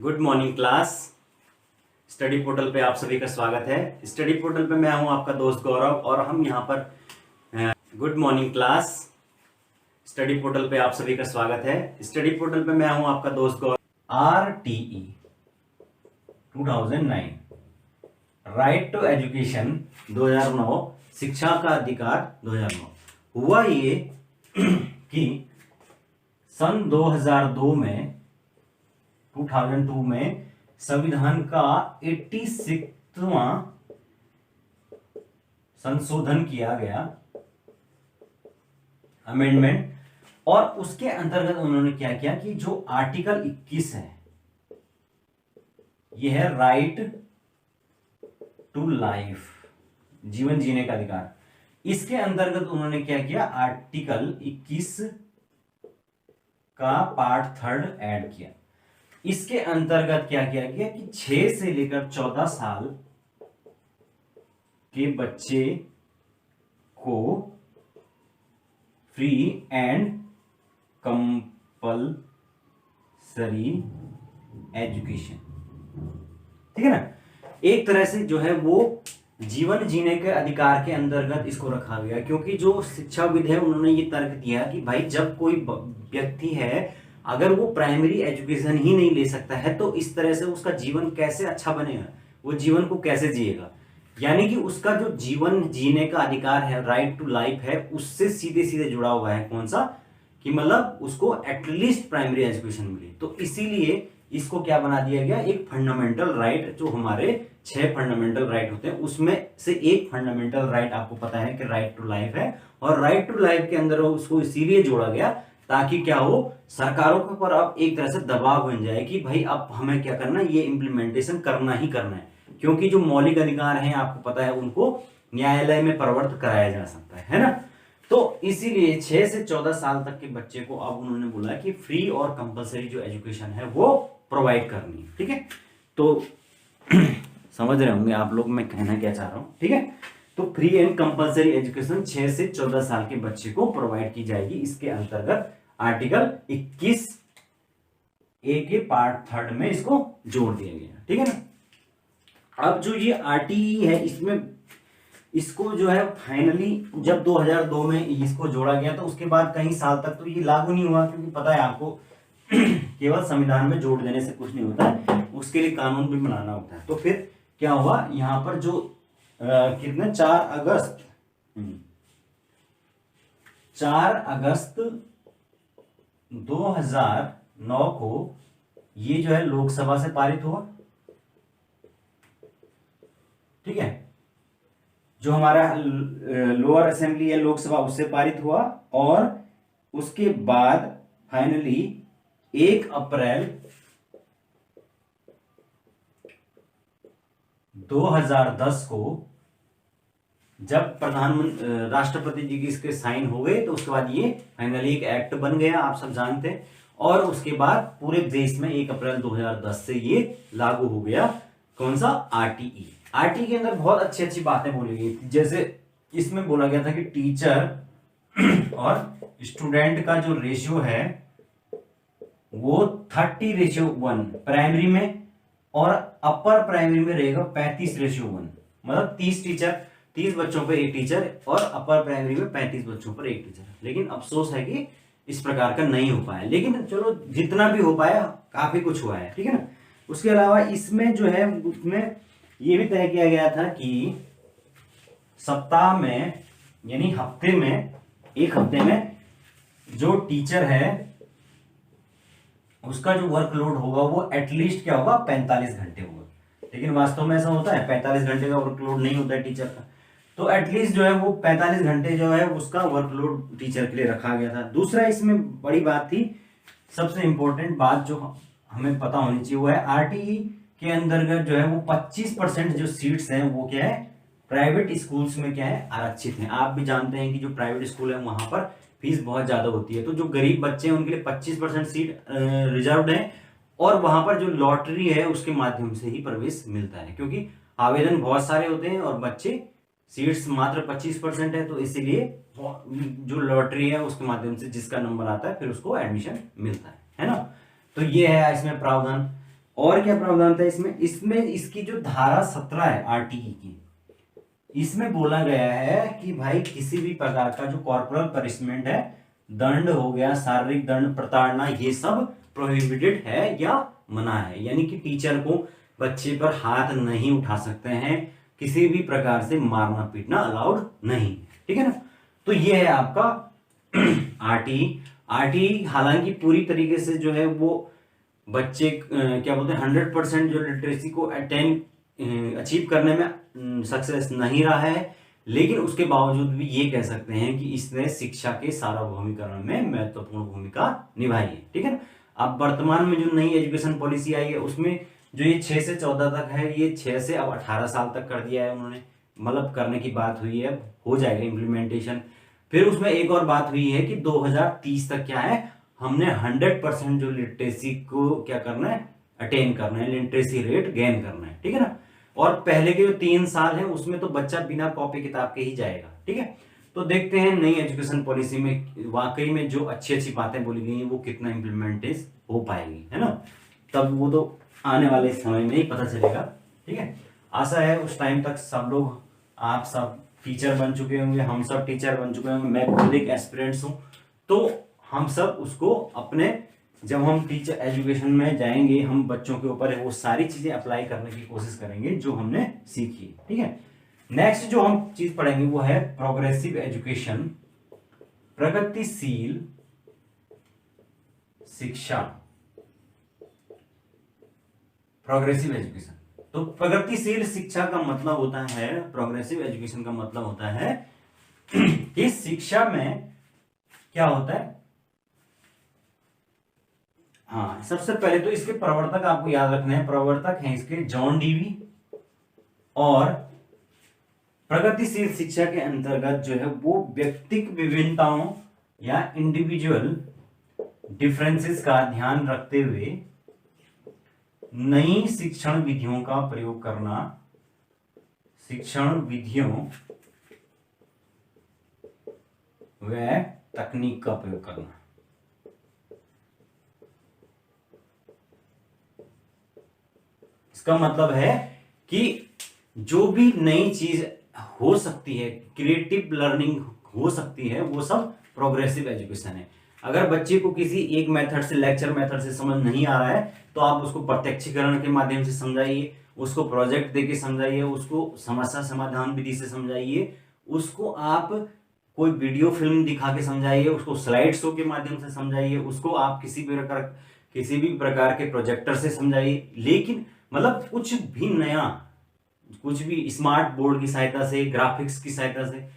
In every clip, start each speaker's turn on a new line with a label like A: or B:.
A: Good morning class. Study portal पे आप सभी का स्वागत है। स्टडी पोर्टल पे मैं हूं आपका दोस्त गौरव और हम यहां पर good morning class. Study portal पे आप सभी का स्वागत है। स्टडी पोर्टल पे मैं हूं आपका दोस्त गौरव। RTE 2009 राइट टू एजुकेशन 2009 शिक्षा का अधिकार 2009 हुआ ये कि सन 2002 में संविधान का 86वां संशोधन किया गया, अमेंडमेंट। और उसके अंतर्गत उन्होंने क्या किया कि जो आर्टिकल 21 है, यह है राइट टू लाइफ, जीवन जीने का अधिकार। इसके अंतर्गत उन्होंने क्या किया, आर्टिकल 21 का पार्ट 3 ऐड किया। इसके अंतर्गत क्या किया गया कि 6 से लेकर 14 साल के बच्चे को फ्री एंड कंपल्सरी एजुकेशन, ठीक है ना, एक तरह से जो है वो जीवन जीने के अधिकार के अंतर्गत इसको रखा गया। क्योंकि जो शिक्षाविद है उन्होंने ये तर्क दिया कि भाई जब कोई व्यक्ति है अगर वो प्राइमरी एजुकेशन ही नहीं ले सकता है तो इस तरह से उसका जीवन कैसे अच्छा बनेगा, वो जीवन को कैसे जिएगा। यानी कि उसका जो जीवन जीने का अधिकार है, राइट टू लाइफ है, उससे सीधे सीधे जुड़ा हुआ है कौन सा, कि मतलब उसको एटलीस्ट प्राइमरी एजुकेशन मिले। तो इसीलिए इसको क्या बना दिया गया, एक फंडामेंटल राइट, जो हमारे 6 फंडामेंटल राइट होते हैं उसमें से एक फंडामेंटल राइट आपको पता है कि राइट टू लाइफ है। और राइट टू लाइफ के अंदर उसको इसीलिए जोड़ा गया ताकि क्या हो, सरकारों के ऊपर अब एक तरह से दबाव बन जाए कि भाई अब हमें क्या करना है, ये इम्प्लीमेंटेशन करना ही करना है। क्योंकि जो मौलिक अधिकार हैं आपको पता है उनको न्यायालय में प्रवर्तित कराया जा सकता है ना। तो इसीलिए 6 से 14 साल तक के बच्चे को अब उन्होंने बोला कि फ्री और कंपलसरी जो एजुकेशन है वो प्रोवाइड करनी है, ठीक है। तो समझ रहे होंगे आप लोग मैं कहना क्या चाह रहा हूं, ठीक है। तो फ्री एंड कंपलसरी एजुकेशन 6 से 14 साल के बच्चे को प्रोवाइड की जाएगी। इसके अंतर्गत आर्टिकल 21 ए के पार्ट 3 में इसको जोड़ दिया गया, ठीक है ना। अब जो ये आरटीई है इसमें इसको जो है फाइनली जब 2002 में इसको जोड़ा गया तो उसके बाद कई साल तक तो ये लागू नहीं हुआ, क्योंकि पता है आपको केवल संविधान में जोड़ देने से कुछ नहीं होता है, उसके लिए कानून भी बनाना होता है। तो फिर क्या हुआ, यहां पर जो कितने 4 अगस्त 2009 को ये जो है लोकसभा से पारित हुआ, ठीक है। जो हमारा लोअर असेंबली है लोकसभा उससे पारित हुआ और उसके बाद फाइनली 1 अप्रैल 2010 को जब राष्ट्रपति जी की इसके साइन हो गए तो उसके बाद ये फाइनली एक एक्ट बन गया, आप सब जानते हैं। और उसके बाद पूरे देश में 1 अप्रैल 2010 से ये लागू हो गया, कौन सा, आरटीई। आरटीई के अंदर बहुत अच्छी अच्छी बातें बोली गई थी। जैसे इसमें बोला गया था कि टीचर और स्टूडेंट का जो रेशियो है वो 30:1 प्राइमरी में और अपर प्राइमरी में रहेगा 35:1, मतलब 30 टीचर 30 बच्चों पर एक टीचर और अपर प्राइमरी में 35 बच्चों पर एक टीचर। लेकिन अफसोस है कि इस प्रकार का नहीं हो पाया, लेकिन चलो जितना भी हो पाया काफी कुछ हुआ है, ठीक है ना। उसके अलावा इसमें जो है उसमें ये भी तय किया गया था कि सप्ताह में यानी हफ्ते में, एक हफ्ते में जो टीचर है उसका जो वर्कलोड होगा वो एटलीस्ट क्या होगा, 45 घंटे होगा। लेकिन वास्तव में ऐसा होता है 45 घंटे का वर्कलोड नहीं होता है टीचर का। तो एटलीस्ट जो है वो 45 घंटे जो है उसका वर्कलोड टीचर के लिए रखा गया था। दूसरा इसमें बड़ी बात थी, सबसे इंपॉर्टेंट बात जो हमें पता होनी चाहिए वो है आरटीई के अंतर्गत जो है वो 25% जो सीट्स हैं वो क्या है, प्राइवेट स्कूल्स में क्या है, आरक्षित हैं। आप भी जानते हैं कि जो प्राइवेट स्कूल है वहां पर फीस बहुत ज्यादा होती है। तो जो गरीब बच्चे हैं उनके लिए 25% सीट रिजर्व्ड है और वहां पर जो लॉटरी है उसके माध्यम से ही प्रवेश मिलता है, क्योंकि आवेदन बहुत सारे होते हैं और बच्चे सीट्स मात्र 25% है। तो इसीलिए जो लॉटरी है उसके माध्यम से जिसका नंबर आता है फिर उसको एडमिशन मिलता है ना। तो ये है इसमें प्रावधान। और क्या प्रावधान था इसमें, इसमें इसकी जो धारा 17 है आरटीई की, इसमें बोला गया है कि भाई किसी भी प्रकार का जो कॉर्पोरल पनिशमेंट है, दंड हो गया, शारीरिक दंड, प्रताड़ना, ये सब प्रोहिबिटेड है या मना है। यानी कि टीचर को बच्चे पर हाथ नहीं उठा सकते हैं, किसी भी प्रकार से मारना पीटना अलाउड नहीं, ठीक है ना। तो ये है आपका आरटीई। आरटीई हालांकि पूरी तरीके से जो है वो बच्चे क्या बोलते हैं 100% जो लिटरेसी को अचीव करने में सक्सेस नहीं रहा है, लेकिन उसके बावजूद भी ये कह सकते हैं कि इसने शिक्षा के सार्वभौमिकरण में महत्वपूर्ण भूमिका निभाई है, ठीक है ना। अब वर्तमान में जो नई एजुकेशन पॉलिसी आई है उसमें जो ये 6 से 14 तक है, ये 6 से अब 18 साल तक कर दिया है उन्होंने, मतलब करने की बात हुई है, हो जाएगा इम्प्लीमेंटेशन। फिर उसमें एक और बात हुई है कि 2030 तक क्या है, हमने 100% जो लिटरेसी को क्या करना है, अटेन करना है, लिटरेसी रेट गेन करना है, ठीक है ना। और पहले के जो 3 साल है उसमें तो बच्चा बिना कॉपी किताब के ही जाएगा, ठीक है। तो देखते हैं नई एजुकेशन पॉलिसी में वाकई में जो अच्छी अच्छी बातें बोली गई हैं वो कितना इम्प्लीमेंटेज हो पाएगी, है ना। तब वो तो आने वाले समय में ही पता चलेगा, ठीक है। आशा है उस टाइम तक सब लोग, आप सब टीचर बन चुके होंगे, हम सब टीचर बन चुके होंगे, मैं खुद एक एस्पिरेंट्स हूँ, तो हम सब उसको अपने, जब हम टीचर एजुकेशन में जाएंगे हम बच्चों के ऊपर वो सारी चीजें अप्लाई करने की कोशिश करेंगे जो हमने सीखी, ठीक है। नेक्स्ट जो हम चीज पढ़ेंगे वो है प्रोग्रेसिव एजुकेशन, प्रगतिशील शिक्षा। प्रोग्रेसिव एजुकेशन, तो प्रगतिशील शिक्षा का मतलब होता है, प्रोग्रेसिव एजुकेशन का मतलब होता है कि शिक्षा में क्या होता है। हाँ, सबसे पहले तो इसके प्रवर्तक आपको याद रखने हैं, प्रवर्तक हैं इसके जॉन डीवी, और प्रगतिशील शिक्षा के अंतर्गत जो है वो व्यक्तिगत विभिन्नताओं या इंडिविजुअल डिफरेंसेस का ध्यान रखते हुए नई शिक्षण विधियों का प्रयोग करना, शिक्षण विधियों व तकनीक का प्रयोग करना। इसका मतलब है कि जो भी नई चीज हो सकती है, क्रिएटिव लर्निंग हो सकती है, वो सब प्रोग्रेसिव एजुकेशन है। अगर बच्चे को किसी एक मेथड से, लेक्चर मेथड से समझ नहीं आ रहा है तो आप उसको प्रत्यक्षीकरण के माध्यम से समझाइए, उसको प्रोजेक्ट देके समझाइए, उसको समस्या समाधान विधि से समझाइए, उसको आप कोई वीडियो फिल्म दिखा के समझाइए, उसको स्लाइड शो के माध्यम से समझाइए, उसको आप किसी भी प्रकार के प्रोजेक्टर से समझाइए। लेकिन मतलब कुछ भी नया, कुछ भी स्मार्ट बोर्ड की सहायता से, ग्राफिक्स की सहायता से,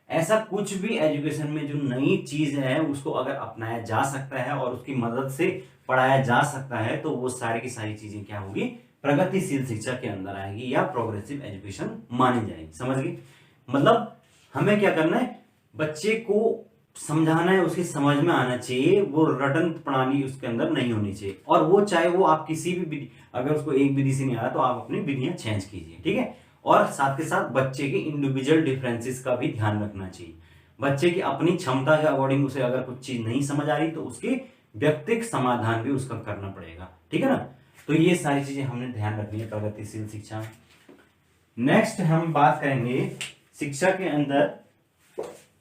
A: ऐसा कुछ भी एजुकेशन में जो नई चीज है उसको अगर अपनाया जा सकता है और उसकी मदद से पढ़ाया जा सकता है तो वो सारी की सारी चीजें क्या होगी, प्रगतिशील शिक्षा के अंदर आएगी या प्रोग्रेसिव एजुकेशन मानी जाएगी। समझ गई? मतलब हमें क्या करना है, बच्चे को समझाना है, उसकी समझ में आना चाहिए, वो रटन प्रणाली उसके अंदर नहीं होनी चाहिए। और वो चाहे वो आप किसी भी विधि, अगर उसको एक विधि से नहीं आ रहा तो आप अपनी विधियां चेंज कीजिए, ठीक है। और साथ के साथ बच्चे के इंडिविजुअल डिफरेंसेस का भी ध्यान रखना चाहिए। बच्चे की अपनी क्षमता के अकॉर्डिंग उसे अगर कुछ चीज नहीं समझ आ रही तो उसके व्यक्तिगत समाधान भी उसका करना पड़ेगा, ठीक है ना। तो ये सारी चीजें हमने ध्यान रखनी है प्रगतिशील शिक्षा में। नेक्स्ट हम बात करेंगे शिक्षा के अंदर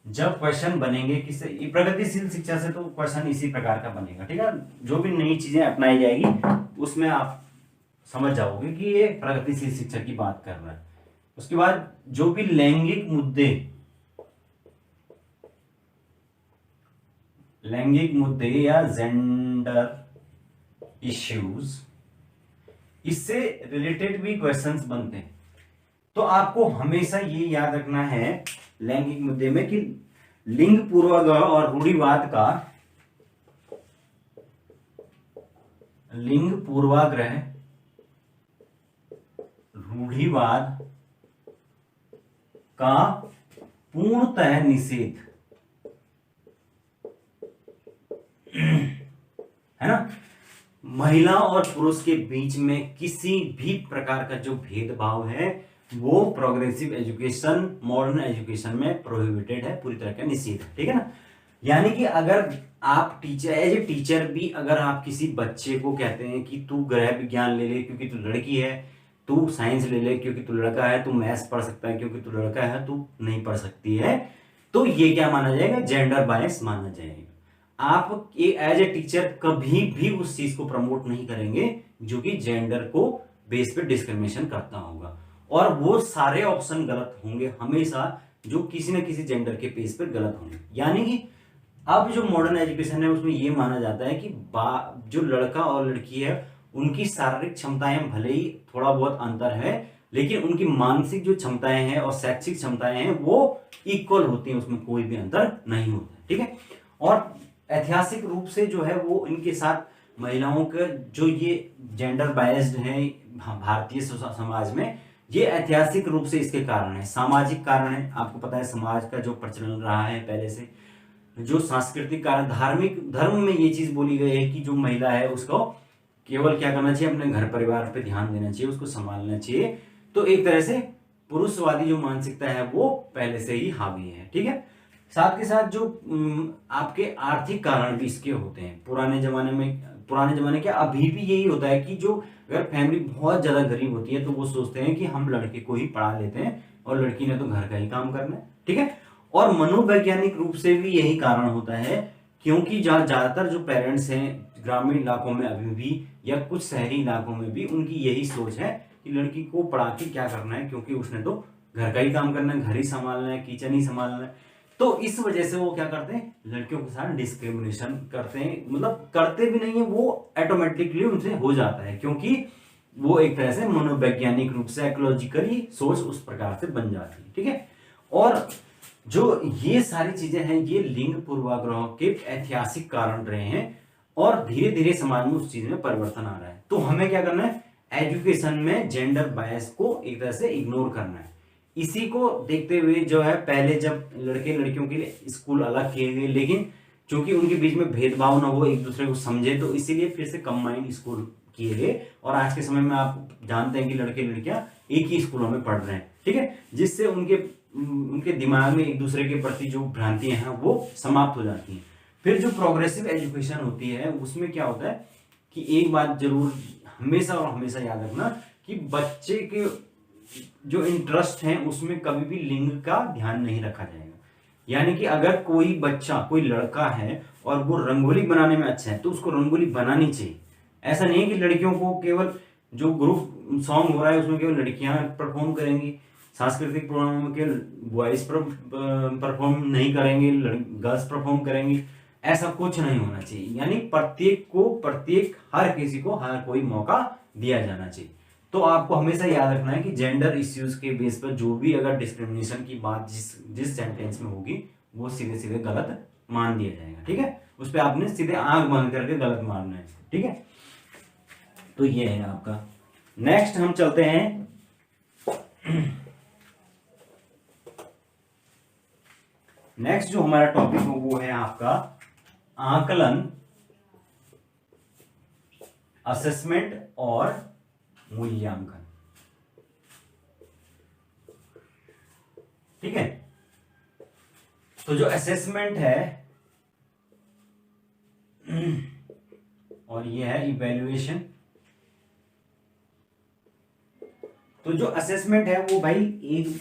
A: जब क्वेश्चन बनेंगे किस प्रगतिशील शिक्षा से, तो क्वेश्चन इसी प्रकार का बनेगा, ठीक है। जो भी नई चीजें अपनाई जाएगी उसमें आप समझ जाओगे कि ये प्रगतिशील शिक्षा की बात कर रहा है। उसके बाद जो भी लैंगिक मुद्दे या जेंडर इश्यूज, इससे रिलेटेड भी क्वेश्चंस बनते हैं। तो आपको हमेशा ये याद रखना है लैंगिक मुद्दे में कि लिंग पूर्वाग्रह और रूढ़िवाद का पूर्णतः निषेध है ना। महिला और पुरुष के बीच में किसी भी प्रकार का जो भेदभाव है वो प्रोग्रेसिव एजुकेशन, मॉडर्न एजुकेशन में प्रोहिबिटेड है, पूरी तरह का निषेध है, ठीक है ना। यानी कि अगर आप टीचर, एज ए टीचर भी अगर आप किसी बच्चे को कहते हैं कि तू गृह विज्ञान ले ले क्योंकि तू लड़की है, तू साइंस ले ले क्योंकि तू लड़का है, तू मैथ्स पढ़ सकता है क्योंकि तू लड़का है, तू नहीं पढ़ सकती है, तो ये क्या माना जाएगा, जेंडर बायस माना जाएगा। आप ये एज ए टीचर कभी भी उस चीज को प्रमोट नहीं करेंगे जो कि जेंडर को बेस पे डिस्क्रिमिनेशन करता होगा, और वो सारे ऑप्शन गलत होंगे हमेशा जो किसी न किसी जेंडर के बेस पर गलत होंगे। यानी कि अब जो मॉडर्न एजुकेशन है उसमें ये माना जाता है कि जो लड़का और लड़की है उनकी शारीरिक क्षमताएं भले ही थोड़ा बहुत अंतर है, लेकिन उनकी मानसिक जो क्षमताएं हैं और शैक्षिक क्षमताएं हैं वो इक्वल होती हैं, उसमें कोई भी अंतर नहीं होता है, ठीक है। और ऐतिहासिक रूप से जो है वो इनके साथ महिलाओं का जो ये जेंडर बायस्ड है भारतीय समाज में, ये ऐतिहासिक रूप से इसके कारण है, सामाजिक कारण है। आपको पता है समाज का जो प्रचलन रहा है पहले से, जो सांस्कृतिक कारण, धार्मिक धर्म में ये चीज बोली गई है कि जो महिला है उसको केवल क्या करना चाहिए, अपने घर परिवार पे ध्यान देना चाहिए, उसको संभालना चाहिए। तो एक तरह से पुरुषवादी जो मानसिकता है वो पहले से ही हावी है, ठीक है। साथ के साथ जो आपके आर्थिक कारण भी इसके होते हैं। पुराने जमाने क्या अभी भी यही होता है कि जो अगर फैमिली बहुत ज्यादा गरीब होती है तो वो सोचते हैं कि हम लड़के को ही पढ़ा लेते हैं और लड़की ने तो घर का ही काम करना है, ठीक है। और मनोवैज्ञानिक रूप से भी यही कारण होता है, क्योंकि ज्यादातर जो पेरेंट्स हैं ग्रामीण इलाकों में अभी भी या कुछ शहरी इलाकों में भी उनकी यही सोच है कि लड़की को पढ़ा के क्या करना है, क्योंकि उसने तो घर का ही काम करना है, घर ही संभालना है, किचन ही संभालना है। तो इस वजह से वो क्या करते हैं, लड़कियों के साथ डिस्क्रिमिनेशन करते हैं, मतलब करते भी नहीं है, वो ऑटोमेटिकली उनसे हो जाता है, क्योंकि वो एक तरह से मनोवैज्ञानिक रूप से साइकोलॉजिकली सोच उस प्रकार से बन जाती है, ठीक है। और जो ये सारी चीजें हैं ये लिंग पूर्वाग्रह के ऐतिहासिक कारण रहे हैं और धीरे धीरे समाज में उस चीज में परिवर्तन आ रहा है। तो हमें क्या करना है, एजुकेशन में जेंडर बायस को एक तरह से इग्नोर करना है। इसी को देखते हुए जो है पहले जब लड़के लड़कियों के लिए स्कूल अलग किए गए, लेकिन चूंकि उनके बीच में भेदभाव ना हो, एक दूसरे को समझे, तो इसीलिए फिर से कंबाइंड स्कूल किए गए। और आज के समय में आप जानते हैं कि लड़के लड़कियां एक ही स्कूलों में पढ़ रहे हैं, ठीक है, जिससे उनके दिमाग में एक दूसरे के प्रति जो भ्रांतियां हैं वो समाप्त हो जाती हैं। फिर जो प्रोग्रेसिव एजुकेशन होती है उसमें क्या होता है कि एक बात जरूर हमेशा और हमेशा याद रखना कि बच्चे के जो इंटरेस्ट हैं उसमें कभी भी लिंग का ध्यान नहीं रखा जाएगा। यानी कि अगर कोई बच्चा, कोई लड़का है और वो रंगोली बनाने में अच्छा है तो उसको रंगोली बनानी चाहिए। ऐसा नहीं है कि लड़कियों को केवल जो ग्रुप सॉन्ग हो रहा है उसमें केवल लड़कियां परफॉर्म करेंगी, सांस्कृतिक प्रोग्राम में केवल बॉयज परफॉर्म नहीं करेंगे, गर्ल्स परफॉर्म करेंगी, ऐसा कुछ नहीं होना चाहिए। यानी प्रत्येक हर किसी को हर कोई मौका दिया जाना चाहिए। तो आपको हमेशा याद रखना है कि जेंडर इश्यूज के बेस पर जो भी अगर डिस्क्रिमिनेशन की बात जिस सेंटेंस में होगी वो सीधे सीधे गलत मान दिया जाएगा, ठीक है। उस पर आपने सीधे आंख बंद करके गलत मानना है, ठीक है। तो ये है आपका। नेक्स्ट हम चलते हैं नेक्स्ट जो हमारा टॉपिक है वो है आपका आकलन, असेसमेंट और मूल्यांकन, ठीक है। तो जो असेसमेंट है और ये है इवैल्यूएशन। तो जो असेसमेंट है वो भाई एक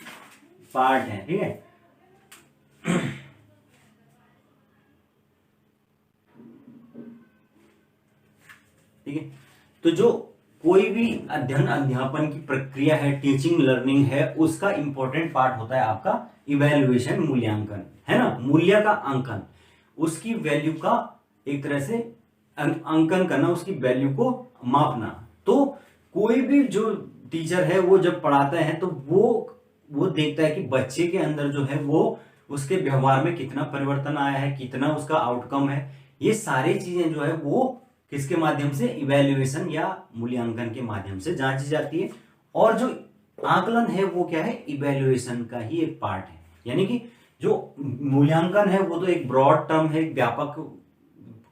A: पार्ट है, ठीक है। ठीक है, तो जो कोई भी अध्ययन अध्यापन की प्रक्रिया है, टीचिंग लर्निंग है, उसका इंपॉर्टेंट पार्ट होता है आपका इवैल्यूएशन, मूल्यांकन, है ना, मूल्य का अंकन, उसकी वैल्यू का एक तरह से अंकन करना, उसकी वैल्यू को मापना। तो कोई भी जो टीचर है वो जब पढ़ाता है तो वो देखता है कि बच्चे के अंदर जो है वो उसके व्यवहार में कितना परिवर्तन आया है, कितना उसका आउटकम है। ये सारी चीजें जो है वो किसके माध्यम से, इवैल्यूएशन या मूल्यांकन के माध्यम से जांची जाती है। और जो आकलन है वो क्या है, इवैल्यूएशन का ही एक पार्ट है। यानी कि जो मूल्यांकन है वो तो एक ब्रॉड टर्म है, व्यापक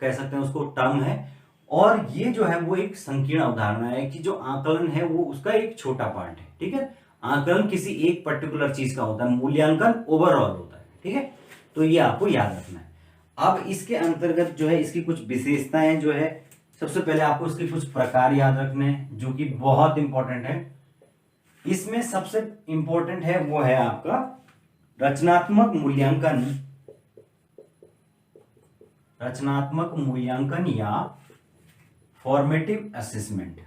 A: कह सकते हैं उसको टर्म है, और ये जो है वो एक संकीर्ण अवधारणा है कि जो आकलन है वो उसका एक छोटा पार्ट है, ठीक है। आकलन किसी एक पर्टिकुलर चीज का होता है, मूल्यांकन ओवरऑल होता है, ठीक है। तो ये आपको याद रखना है। अब इसके अंतर्गत जो है इसकी कुछ विशेषताएं जो है, सबसे पहले आपको इसके कुछ प्रकार याद रखने हैं जो कि बहुत इंपॉर्टेंट है। इसमें सबसे इंपॉर्टेंट है वो है आपका रचनात्मक मूल्यांकन, रचनात्मक मूल्यांकन या फॉर्मेटिव असेसमेंट,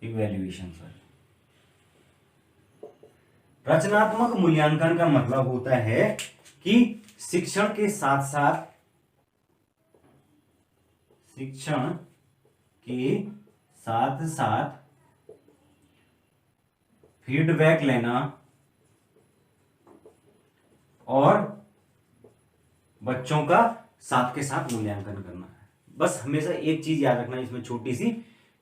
A: इवैल्यूएशन। रचनात्मक मूल्यांकन का मतलब होता है कि शिक्षण के साथ साथ फीडबैक लेना और बच्चों का साथ के साथ मूल्यांकन करना है। बस हमेशा एक चीज याद रखना इसमें छोटी सी,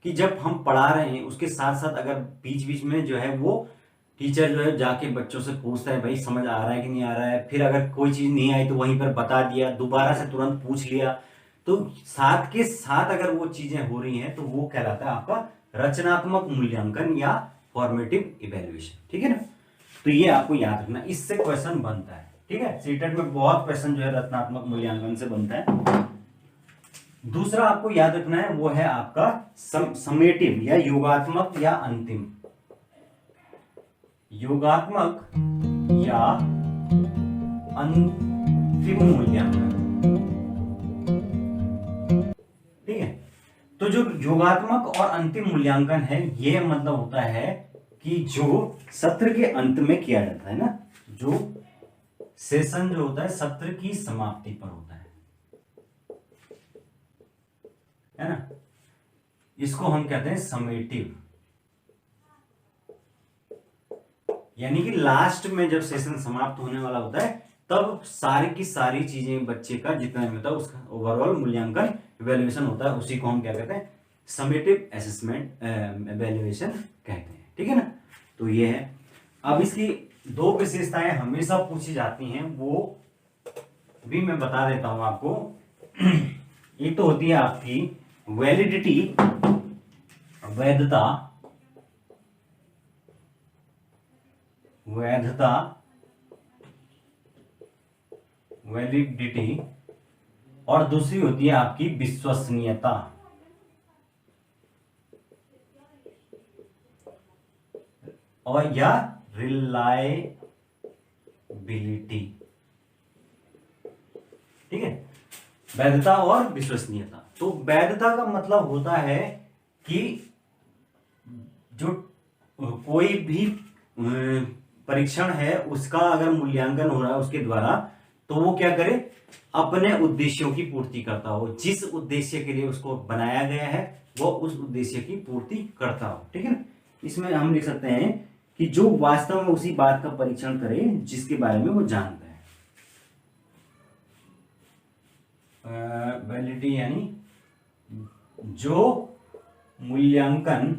A: कि जब हम पढ़ा रहे हैं उसके साथ साथ अगर बीच बीच में जो है वो टीचर जो है जाके बच्चों से पूछता है भाई समझ आ रहा है कि नहीं आ रहा है, फिर अगर कोई चीज नहीं आई तो वहीं पर बता दिया, दोबारा से तुरंत पूछ लिया, तो साथ के साथ अगर वो चीजें हो रही हैं तो वो कहलाता है आपका रचनात्मक मूल्यांकन या फॉर्मेटिव इवैल्यूएशन। ठीक है ना, तो ये आपको याद रखना, इससे क्वेश्चन बनता है। ठीक है, सीटेट में बहुत क्वेश्चन जो है रचनात्मक मूल्यांकन से बनता है। दूसरा आपको याद रखना है वो है आपका समेटिव या योगात्मक या अंतिम, योगात्मक या अंतिम मूल्यांकन। ठीक है, तो जो योगात्मक और अंतिम मूल्यांकन है ये मतलब होता है कि जो सत्र के अंत में किया जाता है ना, जो सेशन जो होता है सत्र की समाप्ति पर होता है ना, इसको हम कहते हैं समेटिव, यानी कि लास्ट में जब सेशन समाप्त होने वाला होता है तब सारी की सारी चीजें बच्चे का जितना भी होता है उसका ओवरऑल मूल्यांकन इवैल्यूएशन होता है, उसी को हम क्या कहते हैं समेटिव असेसमेंट इवैल्यूएशन कहते हैं। ठीक है ना, तो ये है। अब इसकी दो विशेषताएं हमेशा पूछी जाती हैं, वो भी मैं बता देता हूं आपको। एक तो होती है आपकी वैलिडिटी, वैधता, वैधता, वैलिडिटी, और दूसरी होती है आपकी विश्वसनीयता। और या रिलायबिलिटी। ठीक है, वैधता और विश्वसनीयता। तो वैधता का मतलब होता है कि जो कोई भी परीक्षण है उसका अगर मूल्यांकन हो रहा है उसके द्वारा, तो वो क्या करे, अपने उद्देश्यों की पूर्ति करता हो, जिस उद्देश्य के लिए उसको बनाया गया है वो उस उद्देश्य की पूर्ति करता हो। ठीक है ना, इसमें हम लिख सकते हैं कि जो वास्तव में उसी बात का परीक्षण करे जिसके बारे में वो जानता है। वैलिडिटी यानी जो मूल्यांकन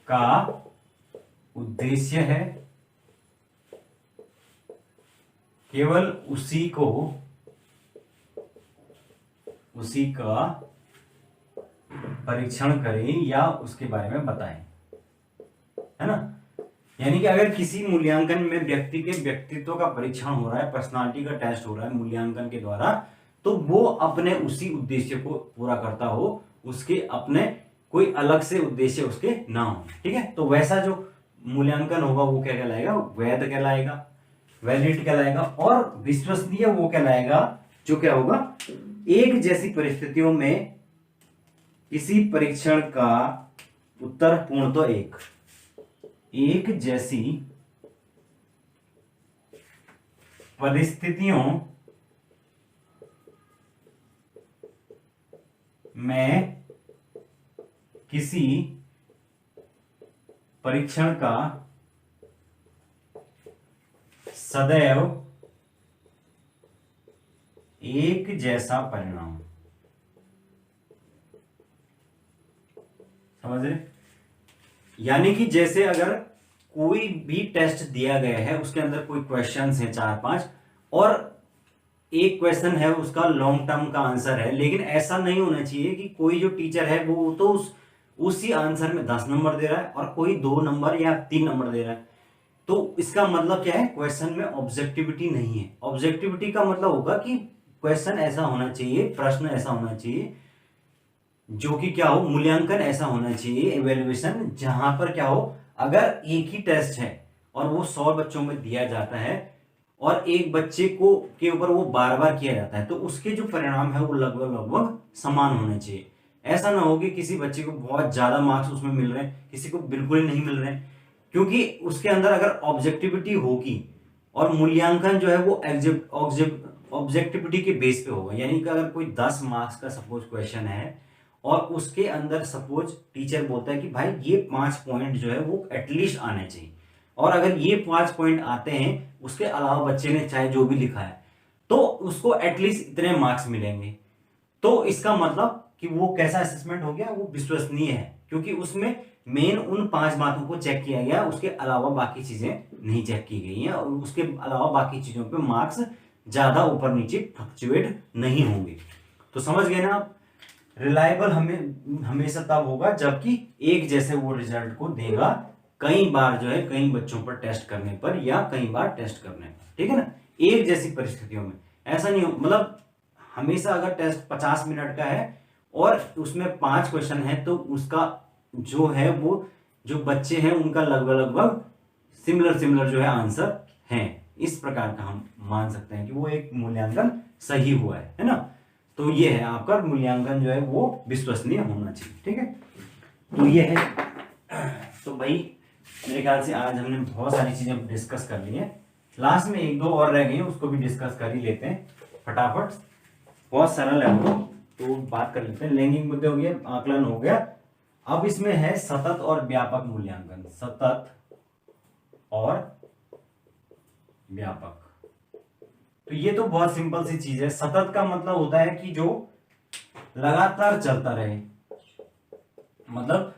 A: का उद्देश्य है केवल उसी का परीक्षण करें या उसके बारे में बताएं, है ना। यानी कि अगर किसी मूल्यांकन में व्यक्ति के व्यक्तित्व का परीक्षण हो रहा है, पर्सनालिटी का टेस्ट हो रहा है मूल्यांकन के द्वारा, तो वो अपने उसी उद्देश्य को पूरा करता हो, उसके अपने कोई अलग से उद्देश्य उसके ना हो। ठीक है, तो वैसा जो मूल्यांकन होगा वो क्या कहलाएगा, वैध कहलाएगा, वैलिड कहलाएगा। और विश्वसनीय वो कहलाएगा जो क्या होगा, एक जैसी परिस्थितियों में किसी परीक्षण का उत्तर पूर्णतः एक जैसी परिस्थितियों में किसी परीक्षण का सदैव एक जैसा परिणाम। समझ रहे, यानी कि जैसे अगर कोई भी टेस्ट दिया गया है उसके अंदर कोई क्वेश्चंस हैं 4-5 और एक क्वेश्चन है उसका लॉन्ग टर्म का आंसर है, लेकिन ऐसा नहीं होना चाहिए कि कोई जो टीचर है वो तो उसी आंसर में 10 नंबर दे रहा है और कोई 2 नंबर या 3 नंबर दे रहा है। तो इसका मतलब क्या है, क्वेश्चन में ऑब्जेक्टिविटी नहीं है। ऑब्जेक्टिविटी का मतलब होगा कि क्वेश्चन ऐसा होना चाहिए, प्रश्न ऐसा होना चाहिए जो कि क्या हो, मूल्यांकन ऐसा होना चाहिए, इवेल्युएशन, जहां पर क्या हो, अगर एक ही टेस्ट है और वो 100 बच्चों में दिया जाता है और एक बच्चे को के ऊपर वो बार बार किया जाता है, तो उसके जो परिणाम है वो लगभग लगभग समान होने चाहिए। ऐसा ना हो कि किसी बच्चे को बहुत ज्यादा मार्क्स उसमें मिल रहे हैं, किसी को बिल्कुल ही नहीं मिल रहे हैं, क्योंकि उसके अंदर अगर ऑब्जेक्टिविटी होगी और मूल्यांकन जो है वो ऑब्जेक्टिविटी के बेस पे होगा, यानी कि अगर कोई 10 मार्क्स का सपोज क्वेश्चन है और उसके अंदर सपोज टीचर बोलता है कि भाई ये 5 पॉइंट जो है वो एटलीस्ट आने चाहिए, और अगर ये 5 पॉइंट आते हैं, उसके अलावा बच्चे ने चाहे जो भी लिखा है, तो उसको एटलीस्ट इतने मार्क्स मिलेंगे। तो इसका मतलब कि वो कैसा असेसमेंट हो गया, वो विश्वसनीय है, क्योंकि उसमें मेन उन 5 बातों को चेक किया गया, उसके अलावा बाकी चीजें नहीं चेक की गई हैं, और उसके अलावा बाकी चीजों पे मार्क्स ज्यादा ऊपर नीचे फ्लक्चुएट नहीं होंगे। तो समझ गए ना आप, रिलायबल हमें हमेशा तब होगा जबकि एक जैसे वो रिजल्ट को देगा कई बार जो है, कई बच्चों पर टेस्ट करने पर या कई बार टेस्ट करने पर, ठीक है ना, एक जैसी परिस्थितियों में। ऐसा नहीं हो, मतलब हमेशा अगर टेस्ट 50 मिनट का है और उसमें 5 क्वेश्चन है, तो उसका जो है वो जो बच्चे हैं उनका लगभग लगभग सिमिलर सिमिलर जो है आंसर हैं, इस प्रकार का हम मान सकते हैं कि वो एक मूल्यांकन सही हुआ है ना। तो ये है आपका मूल्यांकन जो है वो विश्वसनीय होना चाहिए, ठीक है। तो ये है, तो भाई मेरे ख्याल से आज हमने बहुत सारी चीजें डिस्कस कर ली है, लास्ट में एक दो और रह गई हैं, उसको भी डिस्कस कर ही लेते हैं फटाफट, बहुत सरल है वो, तो बात कर लेते हैं। लैंगिक मुद्दे हो गए, आकलन हो गया, अब इसमें है सतत और व्यापक मूल्यांकन। सतत और व्यापक, तो ये तो बहुत सिंपल सी चीज है। सतत का मतलब होता है कि जो लगातार चलता रहे, मतलब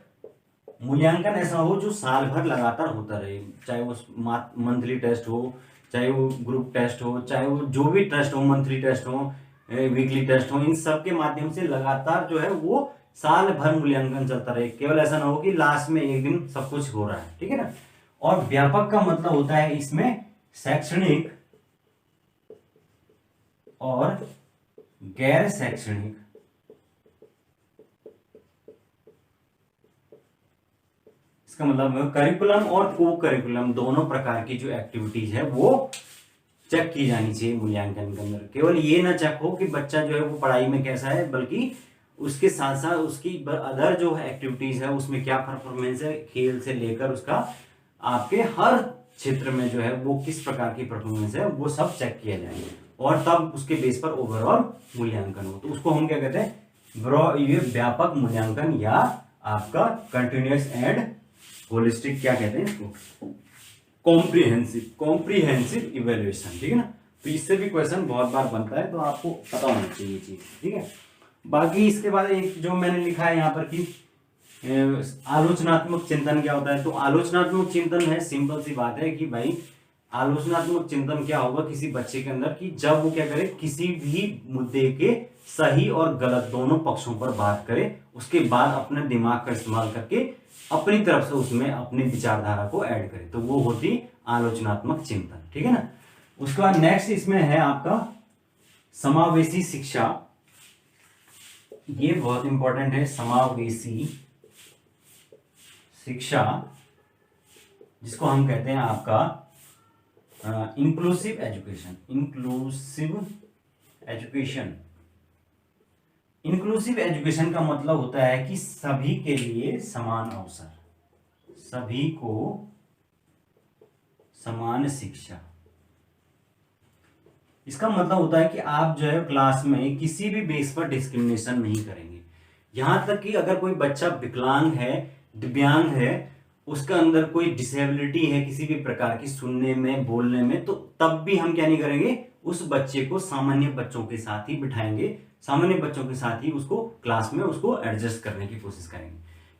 A: मूल्यांकन ऐसा हो जो साल भर लगातार होता रहे, चाहे वो मंथली टेस्ट हो, चाहे वो ग्रुप टेस्ट हो, चाहे वो जो भी टेस्ट हो, मंथली टेस्ट हो, वीकली टेस्ट हो, इन सब के माध्यम से लगातार जो है वो साल भर मूल्यांकन चलता रहे, केवल ऐसा ना हो कि लास्ट में एक दिन सब कुछ हो रहा है, ठीक है ना। और व्यापक का मतलब होता है इसमें शैक्षणिक और गैर शैक्षणिक, इसका मतलब करिकुलम और को करिकुलम दोनों प्रकार की जो एक्टिविटीज है वो चेक की जानी चाहिए मूल्यांकन के अंदर। केवल ये ना चेक हो कि बच्चा जो है वो पढ़ाई में कैसा है, बल्कि उसके साथ साथ उसकी अदर जो एक्टिविटीज है उसमें क्या परफॉर्मेंस है, खेल से लेकर उसका आपके हर क्षेत्र में जो है वो किस प्रकार की परफॉर्मेंस है, वो सब चेक किया जाएगा, और तब उसके बेस पर ओवरऑल मूल्यांकन हो। तो उसको हम क्या कहते हैं, ये व्यापक मूल्यांकन या आपका कंटिन्यूअस एंड होलिस्टिक, क्या कहते हैं इसको, कॉम्प्रिहेंसिव इवेल्युएशन, ठीक है ना। तो इससे भी क्वेश्चन बहुत बार बनता है, तो आपको पता होना चाहिए चीज, ठीक है। बाकी इसके बाद एक जो मैंने लिखा है यहाँ पर कि आलोचनात्मक चिंतन क्या होता है। तो आलोचनात्मक चिंतन है, सिंपल सी बात है कि भाई आलोचनात्मक चिंतन क्या होगा किसी बच्चे के अंदर, कि जब वो क्या करे, किसी भी मुद्दे के सही और गलत दोनों पक्षों पर बात करे, उसके बाद अपने दिमाग का इस्तेमाल करके अपनी तरफ से उसमें अपनी विचारधारा को ऐड करे, तो वो होती आलोचनात्मक चिंतन, ठीक है ना। उसके बाद नेक्स्ट इसमें है आपका समावेशी शिक्षा, ये बहुत इंपॉर्टेंट है, समावेशी शिक्षा, जिसको हम कहते हैं आपका inclusive education. Inclusive education, inclusive education का मतलब होता है कि सभी के लिए समान अवसर, सभी को समान शिक्षा। इसका मतलब होता है कि आप जो है क्लास में किसी भी बेस पर डिस्क्रिमिनेशन नहीं करेंगे, यहां तक कि अगर कोई बच्चा विकलांग है, दिव्यांग है, उसका अंदर कोई डिसेबिलिटी है किसी भी प्रकार की, सुनने में, बोलने में, तो तब भी हम क्या नहीं करेंगे, उस बच्चे को सामान्य बच्चों के साथ ही बिठाएंगे, सामान्य बच्चों के साथ ही उसको क्लास में उसको एडजस्ट करने की कोशिश करेंगे।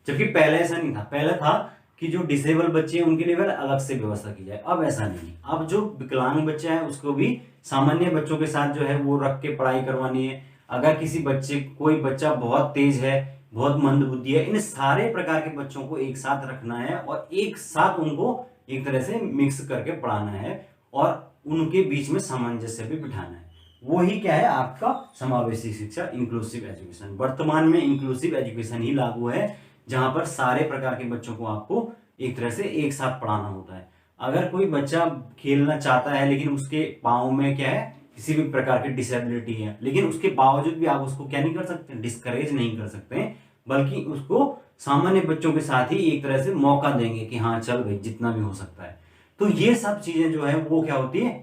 A: जबकि पहले ऐसा नहीं था, पहले था कि जो डिसेबल बच्चे हैं उनके लिए अलग से व्यवस्था की जाए, अब ऐसा नहीं है। अब जो विकलांग बच्चा है उसको भी सामान्य बच्चों के साथ जो है वो रख के पढ़ाई करवानी है। अगर किसी बच्चे, कोई बच्चा बहुत तेज है, बहुत मंद बुद्धि है, इन सारे प्रकार के बच्चों को एक साथ रखना है और एक साथ उनको एक तरह से मिक्स करके पढ़ाना है और उनके बीच में सामंजस्य भी बिठाना है। वही क्या है आपका समावेशी शिक्षा, इंक्लूसिव एजुकेशन। वर्तमान में इंक्लूसिव एजुकेशन ही लागू है, जहां पर सारे प्रकार के बच्चों को आपको एक तरह से एक साथ पढ़ाना होता है। अगर कोई बच्चा खेलना चाहता है लेकिन उसके पाँव में क्या है, किसी भी प्रकार की डिसेबिलिटी है, लेकिन उसके बावजूद भी आप उसको क्या नहीं कर सकते, डिस्करेज नहीं कर सकते, बल्कि उसको सामान्य बच्चों के साथ ही एक तरह से मौका देंगे कि हाँ चल भाई जितना भी हो सकता है। तो ये सब चीजें जो है वो क्या होती है,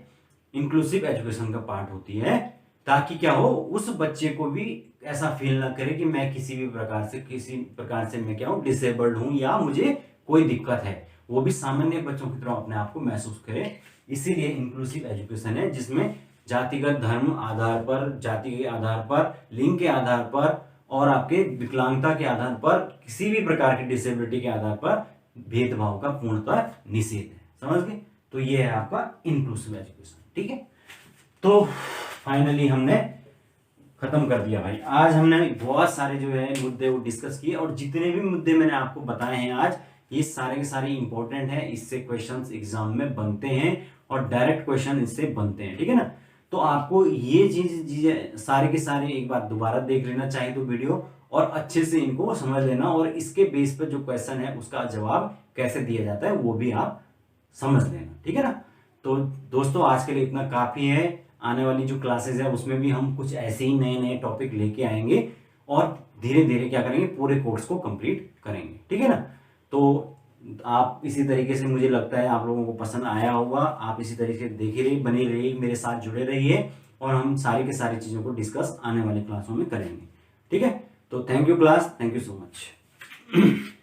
A: इंक्लूसिव एजुकेशन का पार्ट होती है, ताकि क्या हो, उस बच्चे को भी ऐसा फील ना करे कि मैं किसी प्रकार से मैं क्या हूं, डिसेबल्ड हूं या मुझे कोई दिक्कत है। वो भी सामान्य बच्चों की तरह अपने आप को महसूस करे। इसीलिए इंक्लूसिव एजुकेशन है, जिसमें जातिगत धर्म आधार पर, जाति के आधार पर, लिंग के आधार पर और आपके विकलांगता के आधार पर, किसी भी प्रकार की डिसेबिलिटी के आधार पर भेदभाव का पूर्णतः निषेध है। समझ गए? तो ये है आपका इंक्लूसिव एजुकेशन। ठीक है, तो फाइनली हमने खत्म कर दिया भाई। आज हमने बहुत सारे जो है मुद्दे वो डिस्कस किए, और जितने भी मुद्दे मैंने आपको बताए हैं आज, ये सारे के सारे इंपॉर्टेंट है। इससे क्वेश्चंस एग्जाम में बनते हैं और डायरेक्ट क्वेश्चन इससे बनते हैं। ठीक है ना? तो आपको ये चीजें सारे के सारे एक बार दोबारा देख लेना चाहिए तो वीडियो, और अच्छे से इनको समझ लेना, और इसके बेस पर जो क्वेश्चन है उसका जवाब कैसे दिया जाता है वो भी आप समझ लेना। ठीक है ना? तो दोस्तों आज के लिए इतना काफी है। आने वाली जो क्लासेस है उसमें भी हम कुछ ऐसे ही नए नए टॉपिक लेके आएंगे, और धीरे धीरे क्या करेंगे, पूरे कोर्स को कंप्लीट करेंगे। ठीक है ना? तो आप इसी तरीके से, मुझे लगता है आप लोगों को पसंद आया होगा। आप इसी तरीके से देखे रहिए, बने रहिए, मेरे साथ जुड़े रहिए, और हम सारी के सारी चीजों को डिस्कस आने वाली क्लासों में करेंगे। ठीक है? तो thank you class, thank you so much.